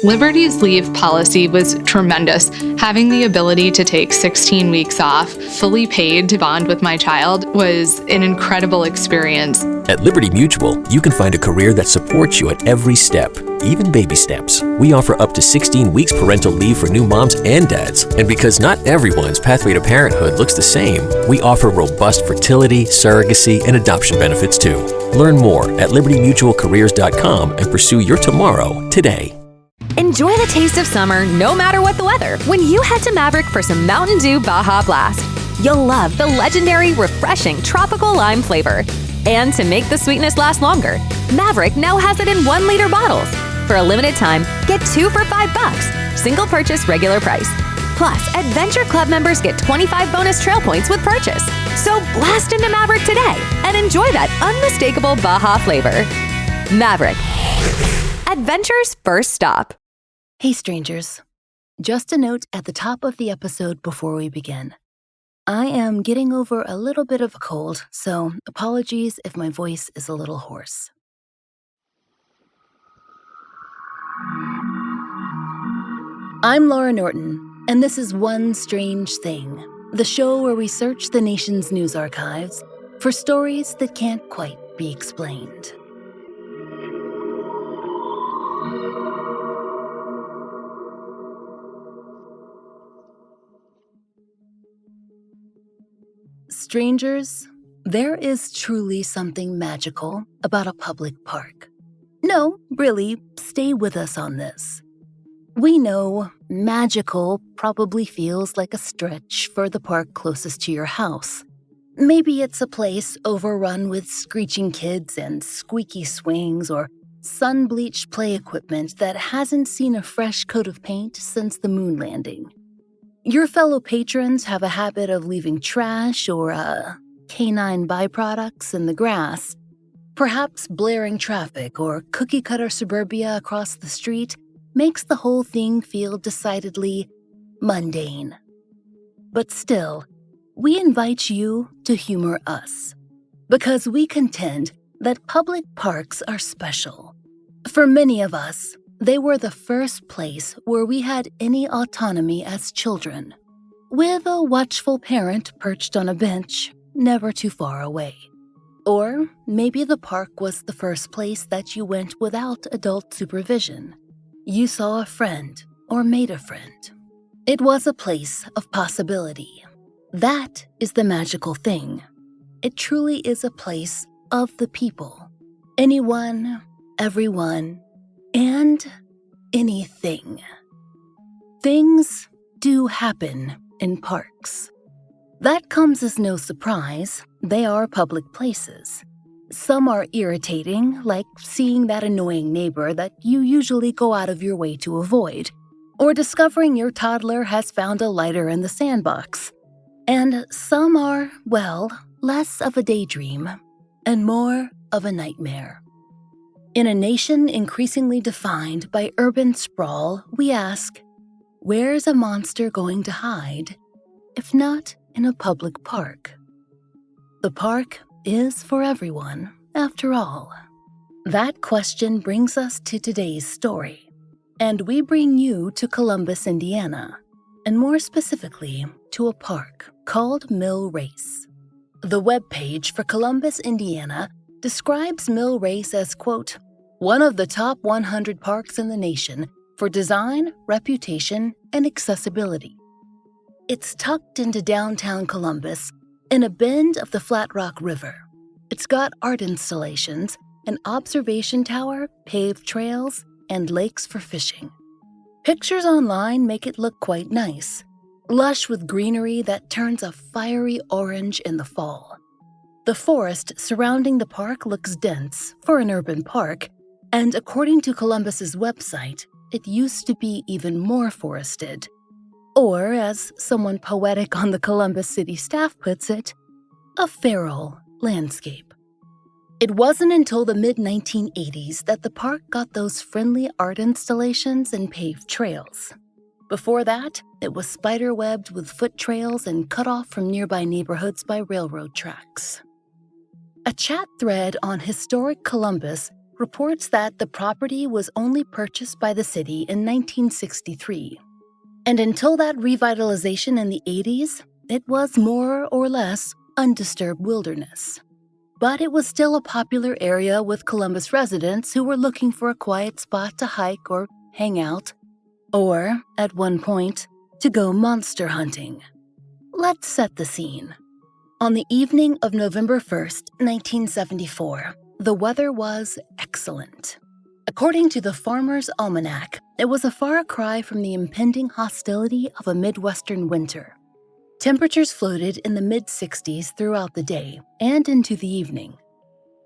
Liberty's leave policy was tremendous. Having the ability to take 16 weeks off, fully paid to bond with my child, was an incredible experience. At Liberty Mutual, you can find a career that supports you at every step, even baby steps. We offer up to 16 weeks parental leave for new moms and dads. And because not everyone's pathway to parenthood looks the same, we offer robust fertility, surrogacy, and adoption benefits too. Learn more at libertymutualcareers.com and pursue your tomorrow today. Enjoy the taste of summer no matter what the weather when you head to Maverick for some Mountain Dew Baja Blast. You'll love the legendary, refreshing tropical lime flavor. And to make the sweetness last longer, Maverick now has it in 1-liter bottles. For a limited time, get 2 for $5. Single purchase regular price. Plus, Adventure Club members get 25 bonus trail points with purchase. So blast into Maverick today and enjoy that unmistakable Baja flavor. Maverick. Adventure's first stop. Hey strangers, just a note at the top of the episode before we begin. I am getting over a little bit of a cold, so apologies if my voice is a little hoarse. I'm Laurah Norton, and this is One Strange Thing, the show where we search the nation's news archives for stories that can't quite be explained. Strangers, there is truly something magical about a public park. No, really, stay with us on this. We know magical probably feels like a stretch for the park closest to your house. Maybe it's a place overrun with screeching kids and squeaky swings or sun-bleached play equipment that hasn't seen a fresh coat of paint since the moon landing. Your fellow patrons have a habit of leaving trash or canine byproducts in the grass. Perhaps blaring traffic or cookie-cutter suburbia across the street makes the whole thing feel decidedly mundane. But still, we invite you to humor us, because we contend that public parks are special. For many of us, they were the first place where we had any autonomy as children, with a watchful parent perched on a bench, never too far away. Or maybe the park was the first place that you went without adult supervision. You saw a friend or made a friend. It was a place of possibility. That is the magical thing. It truly is a place of the people. Anyone, everyone, and anything. Things do happen in parks. That comes as no surprise. They are public places. Some are irritating, like seeing that annoying neighbor that you usually go out of your way to avoid, or discovering your toddler has found a lighter in the sandbox. And some are, well, less of a daydream and more of a nightmare. In a nation increasingly defined by urban sprawl, we ask, where's a monster going to hide, if not in a public park? The park is for everyone, after all. That question brings us to today's story, and we bring you to Columbus, Indiana, and more specifically, to a park called Mill Race. The webpage for Columbus, Indiana describes Mill Race as, quote, one of the top 100 parks in the nation for design, reputation, and accessibility. It's tucked into downtown Columbus in a bend of the Flat Rock River. It's got art installations, an observation tower, paved trails, and lakes for fishing. Pictures online make it look quite nice, lush with greenery that turns a fiery orange in the fall. The forest surrounding the park looks dense for an urban park, and according to Columbus's website, it used to be even more forested. Or, as someone poetic on the Columbus City staff puts it, a feral landscape. It wasn't until the mid-1980s that the park got those friendly art installations and paved trails. Before that, it was spider-webbed with foot trails and cut off from nearby neighborhoods by railroad tracks. A chat thread on Historic Columbus reports that the property was only purchased by the city in 1963. And until that revitalization in the 80s, it was more or less undisturbed wilderness. But it was still a popular area with Columbus residents who were looking for a quiet spot to hike or hang out, or, at one point, to go monster hunting. Let's set the scene. On the evening of November 1st, 1974, the weather was excellent. According to the Farmer's Almanac, it was a far cry from the impending hostility of a Midwestern winter. Temperatures floated in the mid-60s throughout the day and into the evening.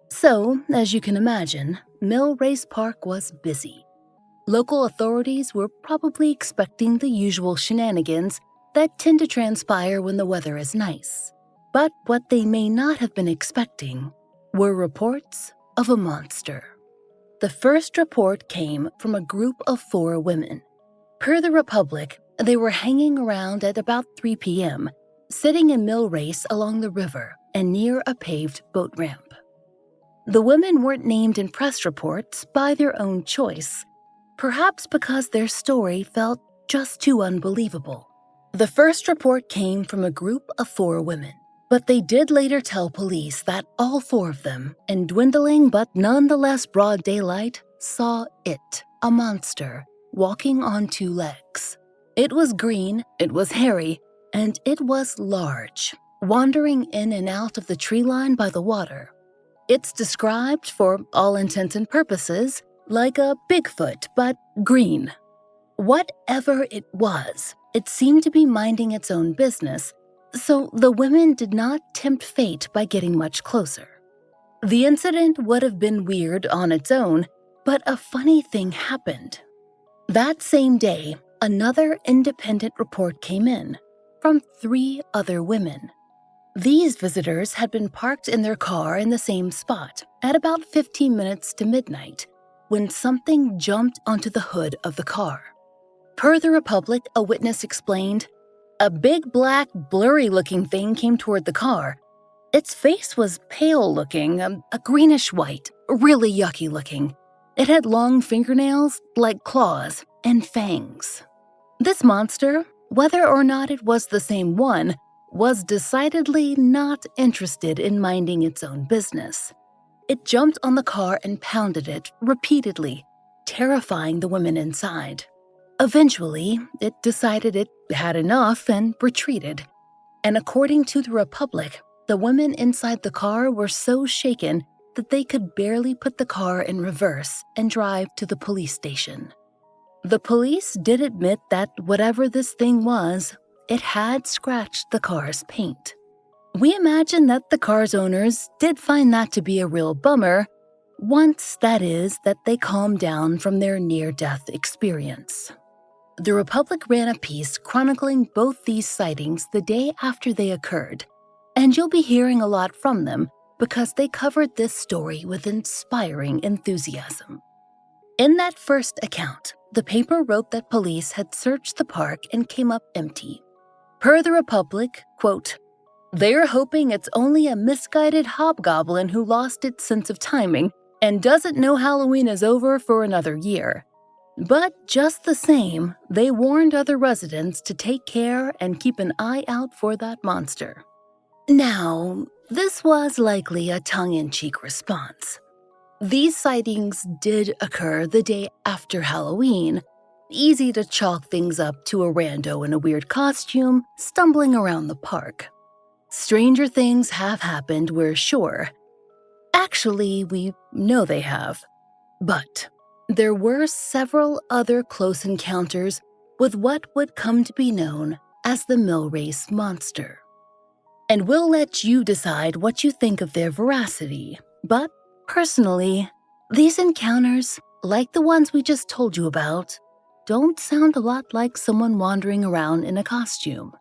So, as you can imagine, Mill Race Park was busy. Local authorities were probably expecting the usual shenanigans that tend to transpire when the weather is nice. But what they may not have been expecting were reports of a monster. The first report came from a group of 4 women. Per the Republic, they were hanging around at about 3 p.m., sitting in Mill Race along the river and near a paved boat ramp. The women weren't named in press reports by their own choice, perhaps because their story felt just too unbelievable. The first report came from a group of 4 women, but they did later tell police that all 4 of them, in dwindling but nonetheless broad daylight, saw it, a monster, walking on 2 legs. It was green, it was hairy, and it was large, wandering in and out of the tree line by the water. It's described, for all intents and purposes, like a Bigfoot, but green. Whatever it was, it seemed to be minding its own business, so the women did not tempt fate by getting much closer. The incident would have been weird on its own, but a funny thing happened. That same day, another independent report came in from 3 other women. These visitors had been parked in their car in the same spot at about 15 minutes to midnight when something jumped onto the hood of the car. Per the Republic, a witness explained, "A big black, blurry-looking thing came toward the car. Its face was pale-looking, a greenish-white, really yucky-looking. It had long fingernails, like claws, and fangs." This monster, whether or not it was the same one, was decidedly not interested in minding its own business. It jumped on the car and pounded it repeatedly, terrifying the women inside. Eventually, it decided it had enough and retreated. And according to the Republic, the women inside the car were so shaken that they could barely put the car in reverse and drive to the police station. The police did admit that whatever this thing was, it had scratched the car's paint. We imagine that the car's owners did find that to be a real bummer, once, that is, that they calmed down from their near-death experience. The Republic ran a piece chronicling both these sightings the day after they occurred, and you'll be hearing a lot from them because they covered this story with inspiring enthusiasm. In that first account, the paper wrote that police had searched the park and came up empty. Per the Republic, quote, "They're hoping it's only a misguided hobgoblin who lost its sense of timing and doesn't know Halloween is over for another year. But just the same, they warned other residents to take care and keep an eye out for that monster." Now, this was likely a tongue-in-cheek response. These sightings did occur the day after Halloween. Easy to chalk things up to a rando in a weird costume stumbling around the park. Stranger things have happened, we're sure. Actually, we know they have. But there were several other close encounters with what would come to be known as the Mill Race Monster. And we'll let you decide what you think of their veracity. But personally, these encounters, like the ones we just told you about, don't sound a lot like someone wandering around in a costume.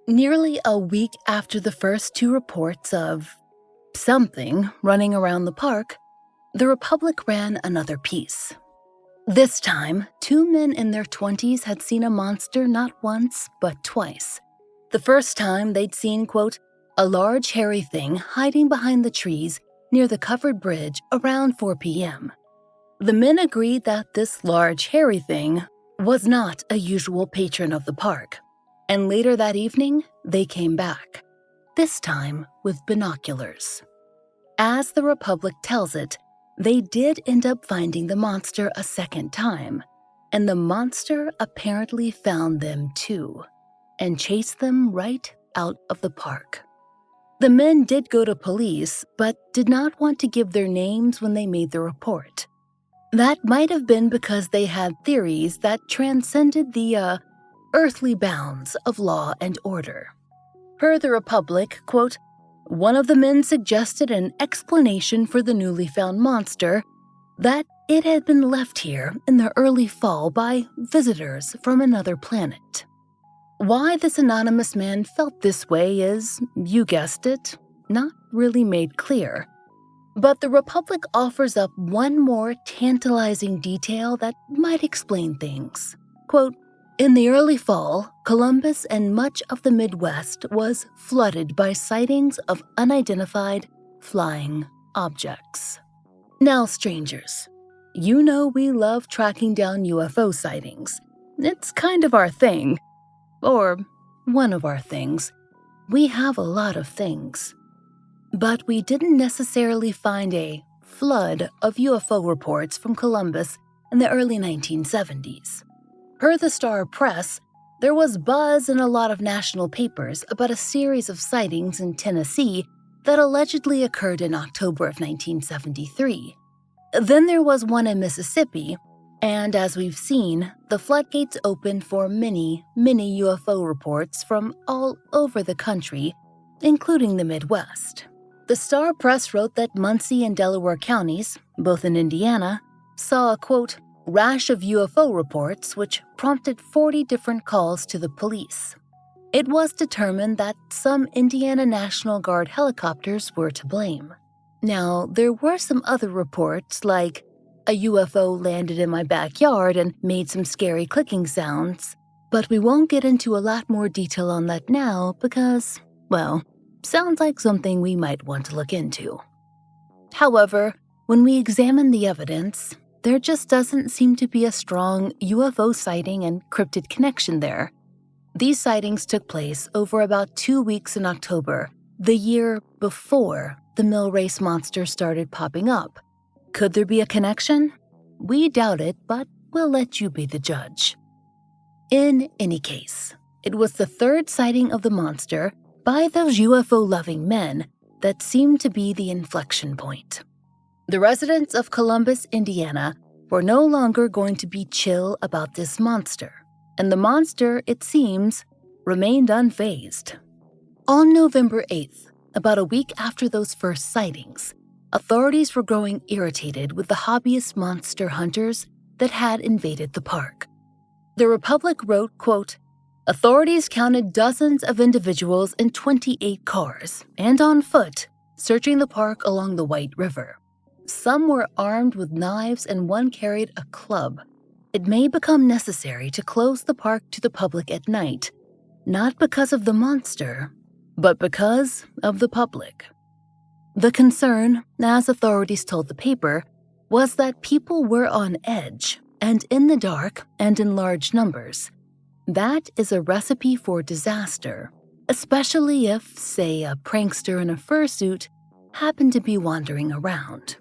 Nearly a week after the first 2 reports of something running around the park, the Republic ran another piece. This time, 2 men in their 20s had seen a monster not once, but twice. The first time they'd seen, quote, "a large hairy thing hiding behind the trees near the covered bridge around 4 p.m. The men agreed that this large, hairy thing was not a usual patron of the park, and later that evening, they came back, this time with binoculars. As the Republic tells it, they did end up finding the monster a second time, and the monster apparently found them too, and chased them right out of the park. The men did go to police, but did not want to give their names when they made the report. That might have been because they had theories that transcended the, earthly bounds of law and order. Per the Republic, quote, one of the men suggested an explanation for the newly found monster, that it had been left here in the early fall by visitors from another planet. Why this anonymous man felt this way is, you guessed it, not really made clear. But the Republic offers up one more tantalizing detail that might explain things. Quote, in the early fall, Columbus and much of the Midwest was flooded by sightings of unidentified flying objects. Now, strangers, you know we love tracking down UFO sightings. It's kind of our thing. Or one of our things. We have a lot of things. But we didn't necessarily find a flood of UFO reports from Columbus in the early 1970s. Per the Star Press, there was buzz in a lot of national papers about a series of sightings in Tennessee that allegedly occurred in October of 1973. Then there was one in Mississippi, and as we've seen, the floodgates opened for many UFO reports from all over the country, including the Midwest. The Star Press wrote that Muncie and Delaware counties, both in Indiana, saw a, quote, rash of UFO reports which prompted 40 different calls to the police. It was determined that some Indiana National Guard helicopters were to blame. Now, there were some other reports like a UFO landed in my backyard and made some scary clicking sounds, but we won't get into a lot more detail on that now because, well, sounds like something we might want to look into. However, when we examine the evidence, there just doesn't seem to be a strong UFO sighting and cryptid connection there. These sightings took place over about 2 weeks in October, the year before the mill race monster started popping up. Could there be a connection? We doubt it, but we'll let you be the judge. In any case, it was the third sighting of the monster by those UFO-loving men that seemed to be the inflection point. The residents of Columbus, Indiana, were no longer going to be chill about this monster, and the monster, it seems, remained unfazed. On November 8th, about a week after those first sightings, authorities were growing irritated with the hobbyist monster hunters that had invaded the park. The Republic wrote, quote, authorities counted dozens of individuals in 28 cars and on foot searching the park along the White River. Some were armed with knives and one carried a club. It may become necessary to close the park to the public at night, not because of the monster, but because of the public. The concern, as authorities told the paper, was that people were on edge and in the dark and in large numbers. That is a recipe for disaster, especially if, say, a prankster in a fursuit happened to be wandering around.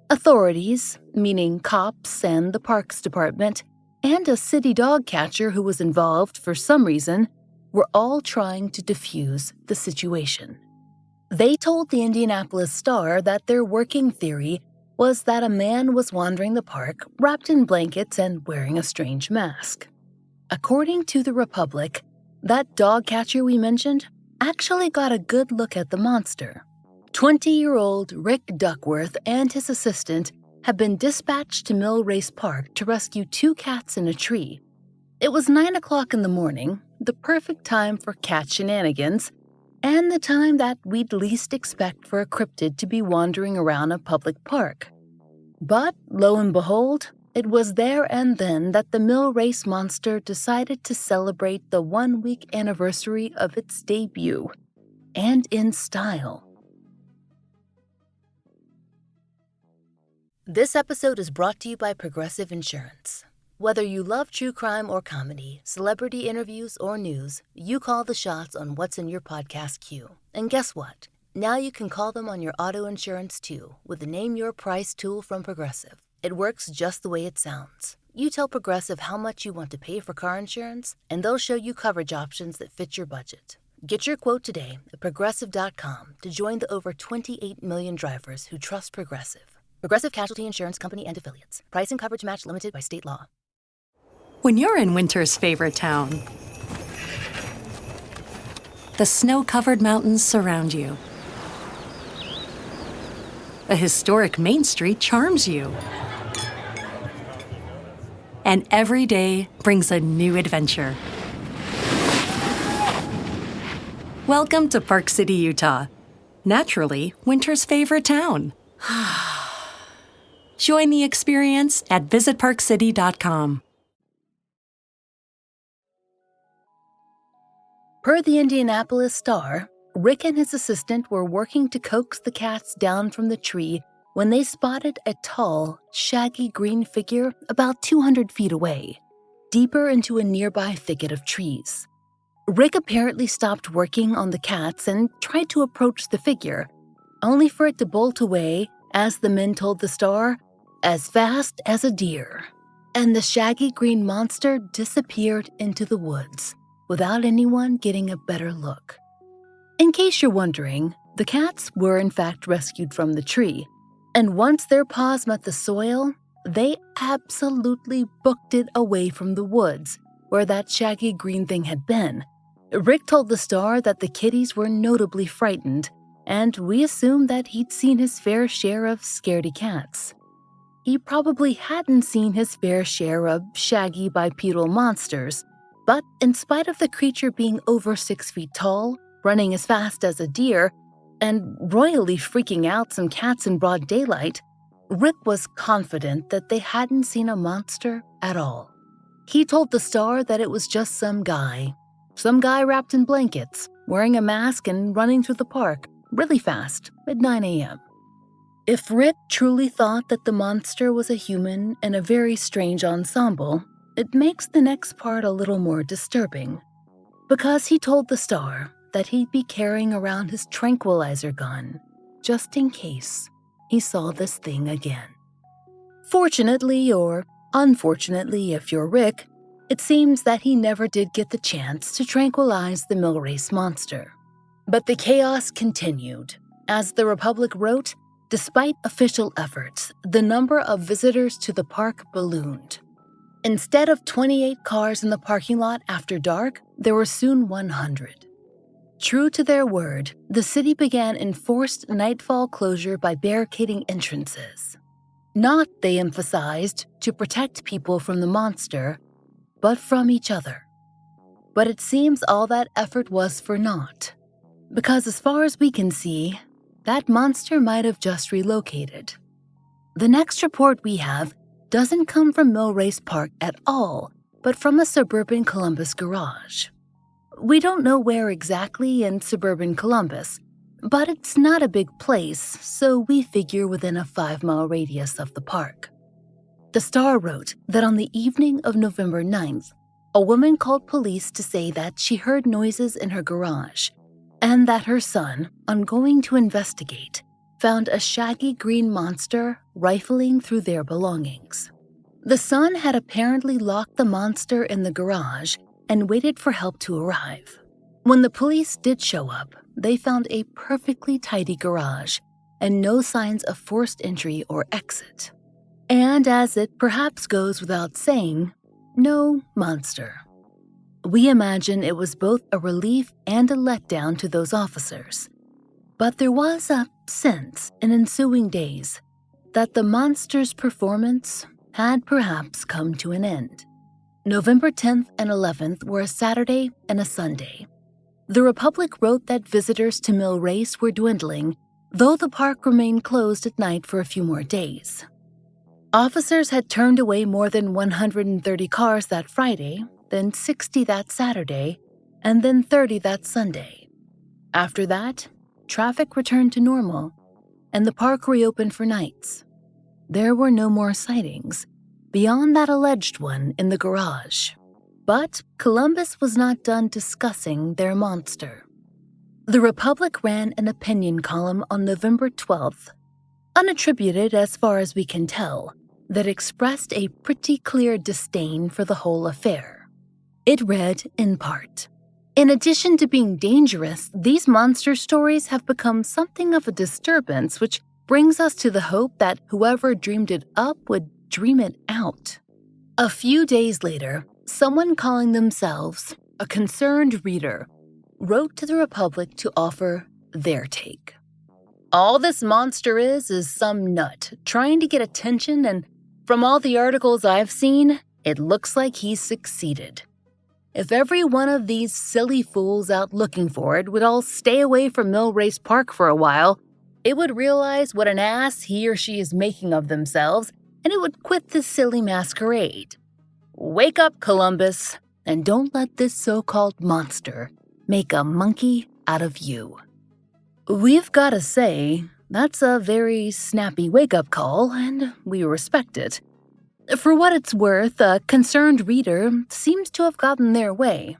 Authorities, meaning cops and the Parks Department, and a city dog catcher who was involved for some reason, were all trying to defuse the situation. They told the Indianapolis Star that their working theory was that a man was wandering the park wrapped in blankets and wearing a strange mask. According to the Republic, that dog catcher we mentioned actually got a good look at the monster. 20-year-old Rick Duckworth and his assistant had been dispatched to Mill Race Park to rescue 2 cats in a tree. It was 9 o'clock in the morning, the perfect time for cat shenanigans, and the time that we'd least expect for a cryptid to be wandering around a public park. But, lo and behold, it was there and then that the Mill Race monster decided to celebrate the 1-week anniversary of its debut, and in style. This episode is brought to you by Progressive Insurance. Whether you love true crime or comedy, celebrity interviews or news, you call the shots on what's in your podcast queue. And guess what? Now you can call them on your auto insurance too with the Name Your Price tool from Progressive. It works just the way it sounds. You tell Progressive how much you want to pay for car insurance, and they'll show you coverage options that fit your budget. Get your quote today at Progressive.com to join the over 28 million drivers who trust Progressive. Progressive Casualty Insurance Company and Affiliates. Price and coverage match limited by state law. When you're in winter's favorite town, the snow-covered mountains surround you. A historic Main Street charms you. And every day brings a new adventure. Welcome to Park City, Utah. Naturally, winter's favorite town. Join the experience at visitparkcity.com. Per the Indianapolis Star, Rick and his assistant were working to coax the cats down from the tree when they spotted a tall, shaggy green figure about 200 feet away, deeper into a nearby thicket of trees. Rick apparently stopped working on the cats and tried to approach the figure, only for it to bolt away, as the men told the Star, as fast as a deer. And the shaggy green monster disappeared into the woods without anyone getting a better look. In case you're wondering, the cats were in fact rescued from the tree, and once their paws met the soil, they absolutely booked it away from the woods where that shaggy green thing had been. Rick told the Star that the kitties were notably frightened, and we assumed that he'd seen his fair share of scaredy cats. He probably hadn't seen his fair share of shaggy bipedal monsters, but in spite of the creature being over 6 feet tall, running as fast as a deer, and royally freaking out some cats in broad daylight, Rick was confident that they hadn't seen a monster at all. He told the Star that it was just some guy wrapped in blankets, wearing a mask and running through the park really fast at 9 a.m. If Rick truly thought that the monster was a human in a very strange ensemble, it makes the next part a little more disturbing, because he told the Star that he'd be carrying around his tranquilizer gun, just in case he saw this thing again. Fortunately, or unfortunately if you're Rick, it seems that he never did get the chance to tranquilize the mill race monster. But the chaos continued. As the Republic wrote, despite official efforts, the number of visitors to the park ballooned. Instead of 28 cars in the parking lot after dark, there were soon 100. True to their word, the city began enforced nightfall closure by barricading entrances. Not, they emphasized, to protect people from the monster, but from each other. But it seems all that effort was for naught, because as far as we can see, that monster might have just relocated. The next report we have doesn't come from Millrace Park at all, but from a suburban Columbus garage. We don't know where exactly in suburban Columbus, but it's not a big place, so we figure within a 5-mile radius of the park. The Star wrote that on the evening of November 9th, a woman called police to say that she heard noises in her garage, and that her son, on going to investigate, found a shaggy green monster rifling through their belongings. The son had apparently locked the monster in the garage and waited for help to arrive. When the police did show up, they found a perfectly tidy garage and no signs of forced entry or exit. And as it perhaps goes without saying, no monster. We imagine it was both a relief and a letdown to those officers. But there was a sense in ensuing days that the monster's performance had perhaps come to an end. November 10th and 11th were a Saturday and a Sunday. The Republic wrote that visitors to Mill Race were dwindling, though the park remained closed at night for a few more days. Officers had turned away more than 130 cars that Friday, then 60 that Saturday, and then 30 that Sunday. After that, traffic returned to normal, and the park reopened for nights. there were no more sightings beyond that alleged one in the garage. But Columbus was not done discussing their monster. The Republic ran an opinion column on November 12th, unattributed as far as we can tell, that expressed a pretty clear disdain for the whole affair. It read, in part, "In addition to being dangerous, these monster stories have become something of a disturbance, which brings us to the hope that whoever dreamed it up would dream it out." A few days later, someone calling themselves a concerned reader wrote to the Republic to offer their take. "All this monster is some nut trying to get attention, and from all the articles I've seen, it looks like he's succeeded. If every one of these silly fools out looking for it would all stay away from Millrace Park for a while, it would realize what an ass he or she is making of themselves, and it would quit this silly masquerade. Wake up, Columbus, and don't let this so-called monster make a monkey out of you." We've got to say, that's a very snappy wake-up call, and we respect it. For what it's worth, a concerned reader seems to have gotten their way.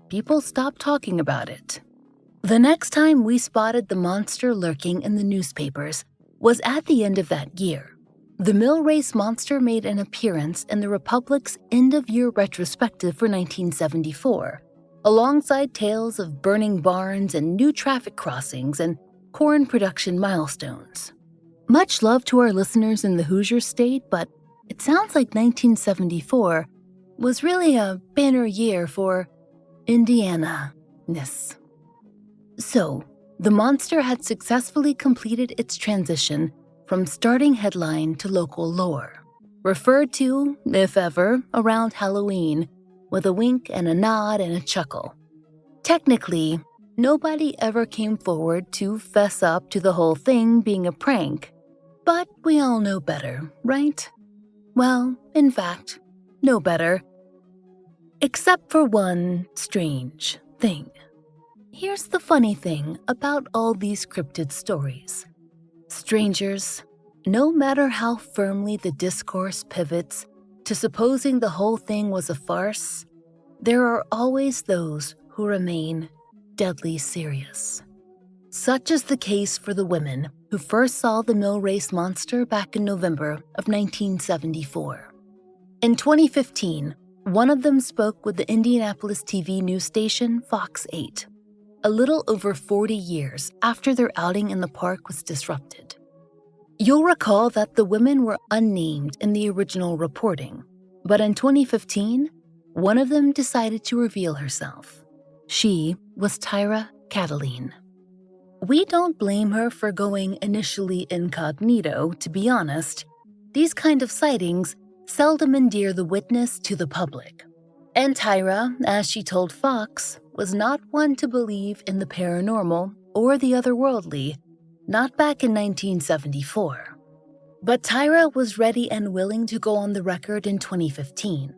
People stopped talking about it. The next time we spotted the monster lurking in the newspapers was at the end of that year. The Millrace monster made an appearance in the Republic's end-of-year retrospective for 1974, alongside tales of burning barns and new traffic crossings and corn production milestones. Much love to our listeners in the Hoosier State, but it sounds like 1974 was really a banner year for Indiana-ness. So, the monster had successfully completed its transition from starting headline to local lore, referred to, if ever, around Halloween, with a wink and a nod and a chuckle. Technically, nobody ever came forward to fess up to the whole thing being a prank, but we all know better, right? Well, in fact, no better. Except for one strange thing. Here's the funny thing about all these cryptid stories. Strangers, no matter how firmly the discourse pivots to supposing the whole thing was a farce, there are always those who remain deadly serious. Such is the case for the women who first saw the Millrace monster back in November of 1974. In 2015, one of them spoke with the Indianapolis TV news station Fox 8, a little over 40 years after their outing in the park was disrupted. You'll recall that the women were unnamed in the original reporting, but in 2015, one of them decided to reveal herself. She was Tyra Cataline. We don't blame her for going initially incognito, to be honest. These kind of sightings seldom endear the witness to the public. And Tyra, as she told Fox, was not one to believe in the paranormal or the otherworldly, not back in 1974. But Tyra was ready and willing to go on the record in 2015.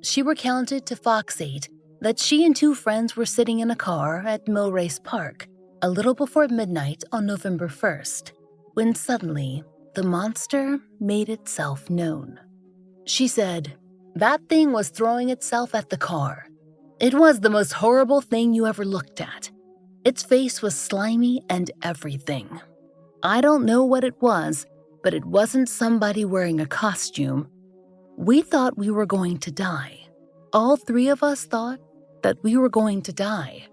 She recounted to Fox 8 that she and two friends were sitting in a car at Millrace Park a little before midnight on November 1st, when suddenly the monster made itself known. She said, "That thing was throwing itself at the car. It was the most horrible thing you ever looked at. Its face was slimy and everything. I don't know what it was, but it wasn't somebody wearing a costume. We thought we were going to die. All three of us thought that we were going to die."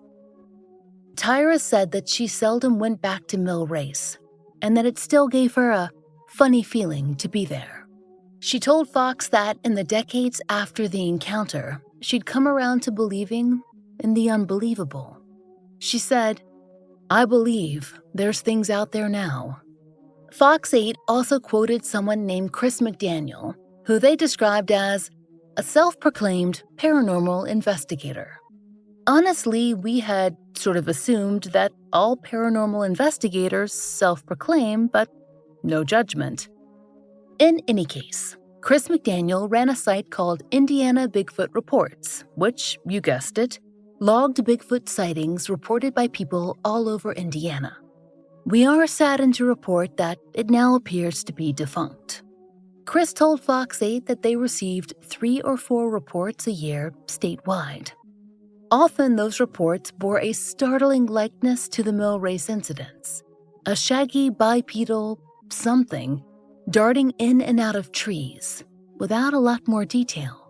Tyra said that she seldom went back to Millrace, and that it still gave her a funny feeling to be there. She told Fox that in the decades after the encounter, she'd come around to believing in the unbelievable. She said, "I believe there's things out there now." Fox 8 also quoted someone named Chris McDaniel, who they described as a self-proclaimed paranormal investigator. Honestly, we had sort of assumed that all paranormal investigators self-proclaim, but no judgment. In any case, Chris McDaniel ran a site called Indiana Bigfoot Reports, which, you guessed it, logged Bigfoot sightings reported by people all over Indiana. We are saddened to report that it now appears to be defunct. Chris told Fox 8 that they received 3 or 4 reports a year statewide. Often those reports bore a startling likeness to the mill race incidents. A shaggy bipedal something darting in and out of trees without a lot more detail.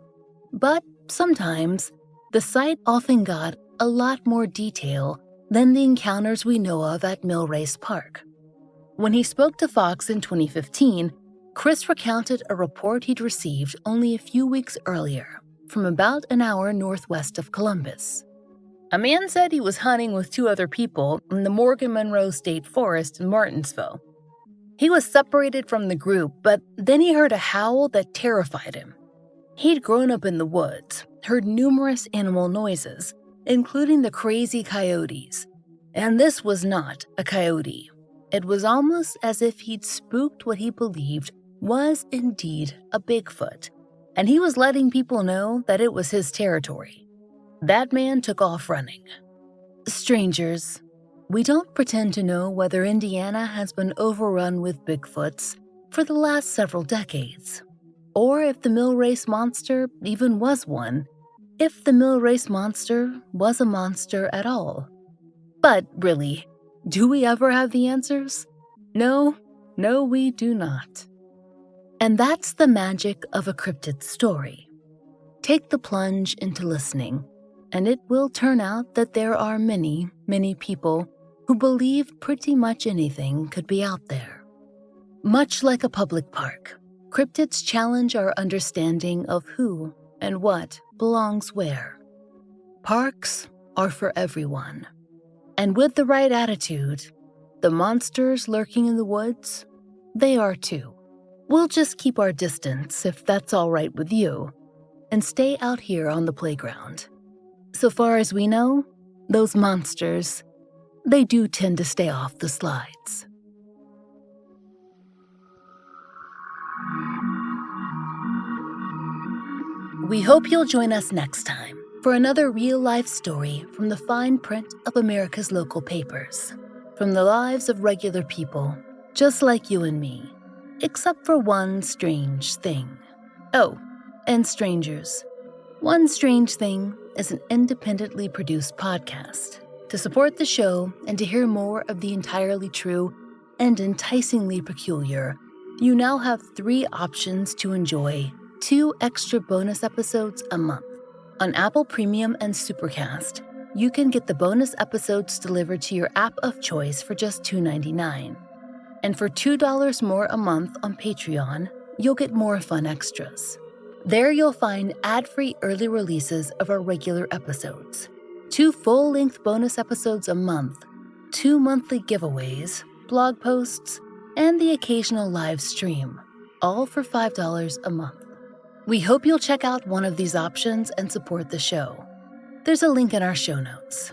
But sometimes, the site often got a lot more detail than the encounters we know of at Mill Race Park. When he spoke to Fox in 2015, Chris recounted a report he'd received only a few weeks earlier from about an hour northwest of Columbus. A man said he was hunting with 2 other people in the Morgan Monroe State Forest in Martinsville. He was separated from the group, but then he heard a howl that terrified him. He'd grown up in the woods, heard numerous animal noises, including the crazy coyotes. And this was not a coyote. It was almost as if he'd spooked what he believed was indeed a Bigfoot, and he was letting people know that it was his territory. That man took off running. Strangers, we don't pretend to know whether Indiana has been overrun with Bigfoots for the last several decades, or if the mill race monster even was one, if the mill race monster was a monster at all. But really, do we ever have the answers? No, we do not. And that's the magic of a cryptid story. Take the plunge into listening, and it will turn out that there are many, many people who believe pretty much anything could be out there. Much like a public park, cryptids challenge our understanding of who and what belongs where. Parks are for everyone. And with the right attitude, the monsters lurking in the woods, they are too. We'll just keep our distance, if that's all right with you, and stay out here on the playground. So far as we know, those monsters, they do tend to stay off the slides. We hope you'll join us next time for another real-life story from the fine print of America's local papers, from the lives of regular people, just like you and me. Except for one strange thing. Oh, and strangers. One Strange Thing is an independently produced podcast. To support the show and to hear more of the entirely true and enticingly peculiar, you now have 3 options to enjoy 2 extra bonus episodes a month. On Apple Premium and Supercast, you can get the bonus episodes delivered to your app of choice for just $2.99. And for $2 more a month on Patreon, you'll get more fun extras. There you'll find ad-free early releases of our regular episodes, 2 full-length bonus episodes a month, 2 monthly giveaways, blog posts, and the occasional live stream, all for $5 a month. We hope you'll check out one of these options and support the show. There's a link in our show notes.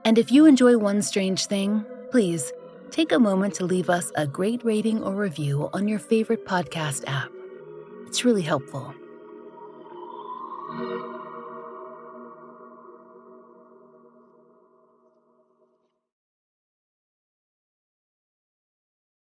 And if you enjoy One Strange Thing, please take a moment to leave us a great rating or review on your favorite podcast app. It's really helpful.